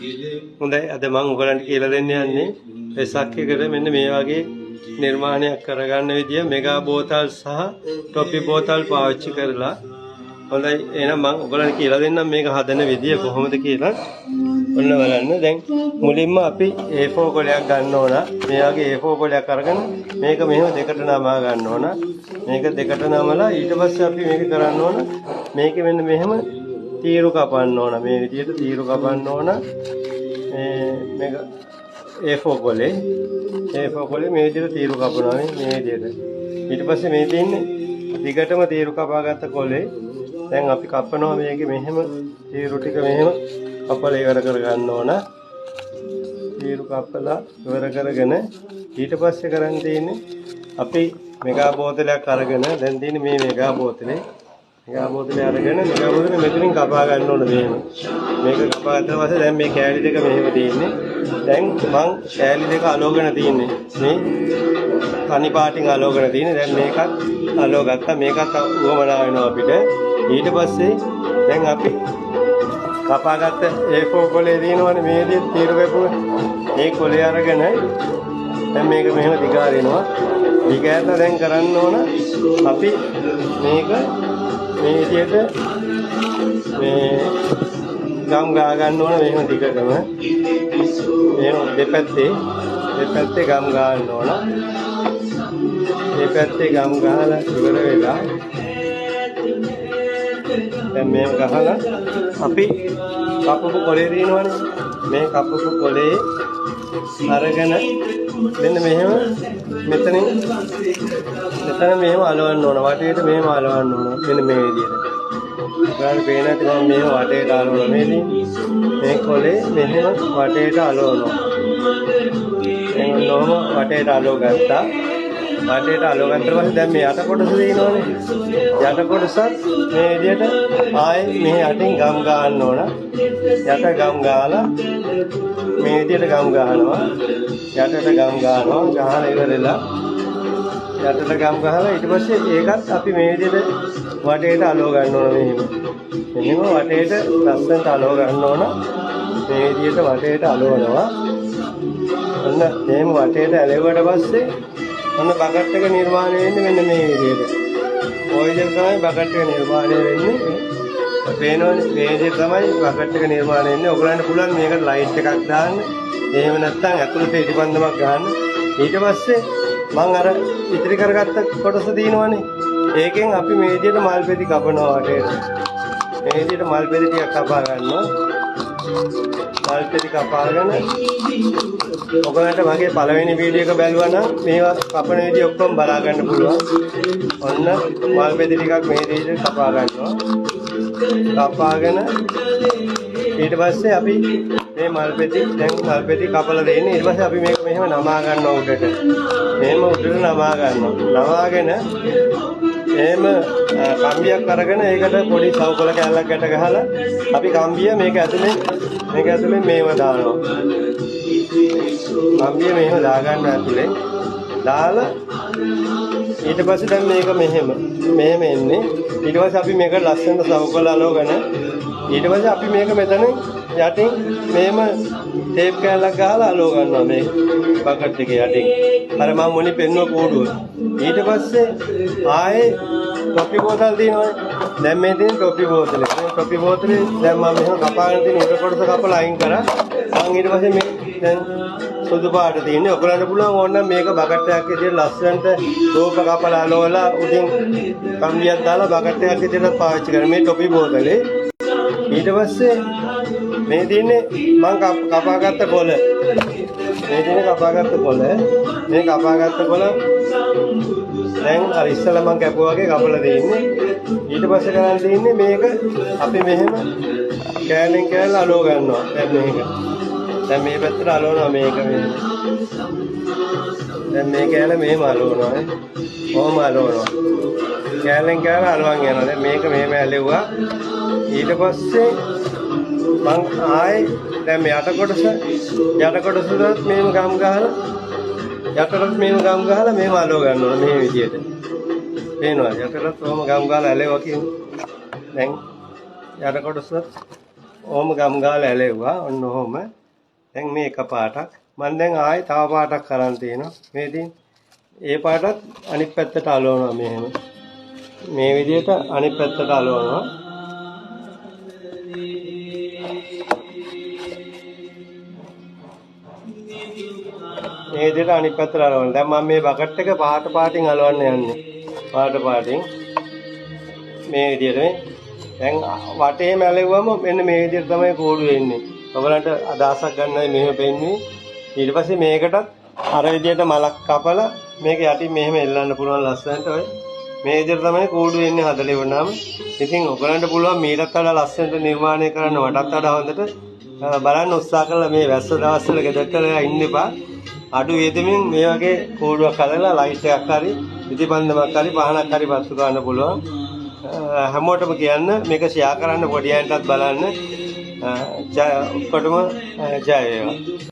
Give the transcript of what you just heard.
හොඳයි අද මම ඔයගලන්ට කියලා දෙන්න යන්නේ වෙසක් එකට මෙන්න මේ වගේ නිර්මාණයක් කරගන්න විදිය මෙගා බෝතල් සහ ටොපි බෝතල් පාවිච්චි කරලා හොඳයි එහෙනම් මම ඔයගලන්ට කියලා දෙන්නම් මේක හදන විදිය කොහොමද කියලා. ඔන්න බලන්න දැන් මුලින්ම අපි A4 කොලයක් ගන්න ඕන. මේ වගේ A4 කොලයක් අරගෙන මේක මෙහෙම දෙකට නමා ගන්න ඕන. මේක දෙකට නමලා ඊට පස්සේ අපි මේක කරන්න ඕන. මේක මෙන්න මෙහෙම තීරු කපන්න ඕන. මේ විදියට තීරු කපන්න ඕන. මේක A4 කොලේ මේ විදියට තීරු කපනවා මේ විදියට. ඊට පස්සේ මේ තියෙන්නේ දිගටම තීරු කපාගත්ත කොලේ දැන් අපි කපනවා මේකේ මෙහෙම තීරු ටික මෙහෙම කපලා ඉවර කර ගන්න ඕන. තීරු කපලා ඉවර කරගෙන ඊට පස්සේ කරන් තියෙන්නේ අපි මෙගා බෝතලයක් අරගෙන දැන් තියෙන්නේ මේ මෙගා බෝතලේ අරගෙන මෙගා බෝතලේ මෙතනින් කපා ගන්න ඕන මෙහෙම. මේක කපා ගත්තා පස්සේ දැන් මේ කෑලි දෙක මෙහෙම තියෙන්නේ. දැන් මං කෑලි දෙක අලෝගෙන තියෙන්නේ. මේ තනි පාටින් අලෝගෙන තියෙන්නේ. දැන් මේකත් අලෝ ගත්තා. මේකත් උවමනා වෙනවා අපිට. ඊට පස්සේ දැන් අපි කපාගත්ත A4 කොලේ තියෙනවනේ මේ විදිහට තීරු කැපුව. මේ කොලේ අරගෙන දැන් මේක මෙහෙම දිගාරිනවා. දිගාරලා දැන් කරන්න ඕන අපි මේක මේ විදිහට මේ ගම් ගා ගන්න ඕන මෙහෙම දිගටම. මෙහෙම දෙපැත්තේ ගම් ගන්න ඕන. දෙපැත්තේ ගම් ගහලා ඉවර වෙලා දැන් මේක ගහලා අපි කපපු කොලේ දිනවනේ මේ කපපු කොලේ අරගෙන මෙන්න මෙහෙම මෙතන මෙහෙම අලවන්න ඕන වටේට මෙහෙම අලවන්න ඕන මෙන්න මේ විදිහට. ඔයාලට පේනත් මම මෙහෙම වටේට අලවනවා මේ කොලේ මෙහෙම වටේට අලවනවා. එහෙනම් වටේට අලව ගත්තා. වටේට අලව ගත්තා පස්සේ දැන් මේ යට කොටස දිනවනේ. යට කොටසත් මේ විදිහට ආයේ මේ යටින් ගම් ගන්න ඕන. යට ගම් ගාලා මේ විදිහට ගම් ගහනවා. යටට ගම් ගන්නවා. ගහලා ඉවරලා යටට ගම් ගහලා ඊට පස්සේ ඒකත් අපි මේ විදිහට වටේට අලව ගන්න ඕන මෙහෙම. මෙහෙම වටේට ලස්සනට අලව ගන්න ඕන. මේ විදිහට වටේට අලවනවා. ඔන්න මෙහෙම වටේට ඇලෙවුවට පස්සේ ඔන්න බකට් එක නිර්මාණය වෙන්නේ මෙන්න මේ විදිහට. ඔය විදිහට තමයි බකට් එක නිර්මාණය වෙන්නේ. පේනවනේ මේ විදිහට තමයි බකට් එක නිර්මාණය වෙන්නේ. ඔයගලන්ට පුළුවන් මේකට ලයිට් එකක් දාන්න. එහෙම නැත්නම් ඇතුළට ඉටිපන්දමක් ගන්න. ඊට පස්සේ මම අර ඉතිරි කරගත්ත කොටස දිනවනේ. ඒකෙන් අපි මේ විදිහට මල් පෙති කපනවා වටේට. මේ විදිහට මල් පෙති ටිකක් කපා ගන්නවා. මල් පෙති කපාගෙන ඔයගලන්ට මගේ පළවෙනි වීඩියෝ එක බැලුවා නම් මේවා කපන විදිය ඔක්කොම බලා ගන්න පුළුවන්. ඔන්න මල් පෙති ටිකක් මේ විදිහට කපා ගන්නවා. කපාගෙන ඊට පස්සේ අපි මේ මල් පෙති කපලා දෙන්නේ. ඊට පස්සේ අපි මේක මෙහෙම නමා ගන්නවා උඩට. මෙහෙම උඩට නමා ගන්නවා. නමාගෙන එහෙම කම්බියක් අරගෙන ඒකට පොඩි සවුකොල කැල්ලක් ගැට ගහලා අපි කම්බිය මේක ඇතුලේ මේව දානවා. කම්බිය මෙහෙම දාගන්න ඇතුලේ දාලා ඊට පස්සේ දැන් මේක මෙහෙම එන්නේ. ඊට පස්සේ අපි මේක ලස්සනට සවුකොල අලවගෙන ඊට පස්සේ අපි මේක මෙතන යටින් මෙහෙම ටේප් කැල්ලක් ගහලා අලව ගන්නවා මේ බකට් එකේ යටින්. අර මම මුලින් පෙන්නුව කෝඩුව. ඊට පස්සේ ආයේ ටොපි බෝතල් තියෙනවනේ. දැන් මේ තියෙන ටොපි බෝතලේ. මේ ටොපි බෝතලේ දැන් මම මෙහෙම කපාගෙන තියෙන උඩ කොටස කපලා අයින් කරා. මම ඊට පස්සේ මේ දැන් සුදු පාට තියෙන්නේ. ඔයගලන්ට පුළුවන් ඕනනම් මේක බකට් එකක් විදිහට ලස්සනට රූප කපලා අලවලා උඩින් කම්බියක් දාලා බකට් එකක් විදිහට පාවිච්චි කරන්න මේ ටොපි බෝතලේ. ඊට පස්සේ මේ තියෙන්නේ මම කපාගත්ත කොළ. මේ කපාගත්ත කොළ දැන් අර ඉස්සෙල්ලා මම කැපුවා වගේ කපලා දෙන්නේ. ඊට පස්සේ කරන් දෙන්නේ මේක අපි මෙහෙම කෑල්ලෙන් කෑල්ල අලව ගන්නවා. දැන් මේ පැත්තට අලවනවා මේක මෙහෙම. දැන් මේ කෑල්ල මෙහෙම අලවනවා නේ. කොහොම අලවනවා. කෑල්ලෙන් කෑල්ල අලවන් යනවා. දැන් මේක මෙහෙම ඇලෙව්වා. ඊට පස්සේ මං ආයේ දැන් මේ යට කොටසට මේම ගම් ගහලා යටටත් මේම ගම් ගහලා මේව අලව ගන්න ඕන මේ විදියට. පේනවද? යටටත් කොහොම ගම් ගහලා ඇලෙවා කියන්නේ. දැන් යට කොටසත් ඕම ගම් ගාලා ඇලෙව්වා. ඔන්න ඔහොම. දැන් මේ එක පාටක්. මම දැන් ආයෙ තව පාටක් කරන් තියෙනවා. මේ ඉතින් ඒ පාටත් අනිත් පැත්තට අලවනවා මෙහෙම. මේ විදිහට අනිත් පැත්තට අලවනවා. මේ විදිහට අනිත් පැත්තට අලවනවා. දැන් මම මේ බකට් එක පාටින් අලවන්න යන්නේ. පාටින් මේ විදිහට දැන් වටේම ඇලෙව්වම මෙන්න මේ විදිහට තමයි කෝඩු වෙන්නේ. ඔයගලන්ට අදහසක් ගන්නයි මෙහෙම වෙන්නේ. ඊට පස්සේ මේකටත් අර විදිහට මලක් කපලා මේක යටින් මෙහෙම එල්ලන්න පුළුවන් ලස්සනට ඔය. මේ විදිහට තමයි කෝඩු වෙන්නේ හදලා ඉවරනම. ඉතින් ඔයගලන්ට පුළුවන් මීටත් වඩා ලස්සනට නිර්මාණය කරන්න වටත් වඩා හොඳට බලන්න උත්සාහ කළා මේ වැස්ස දවස්වල ගෙදරට ඉන්න එපා. අඩු වේදමින් මේ වගේ කෝඩුවක් හදලා ලයිට් එකක් හරි ඉතිපන්දමක් හරි පහනක් හරි පත්තු ගන්න පුළුවන්. හැමෝටම කියන්න මේක ෂෙයා කරන්න පොඩි අයන්ටත් බලන්න. ඔක්කොටම ජය වේවා.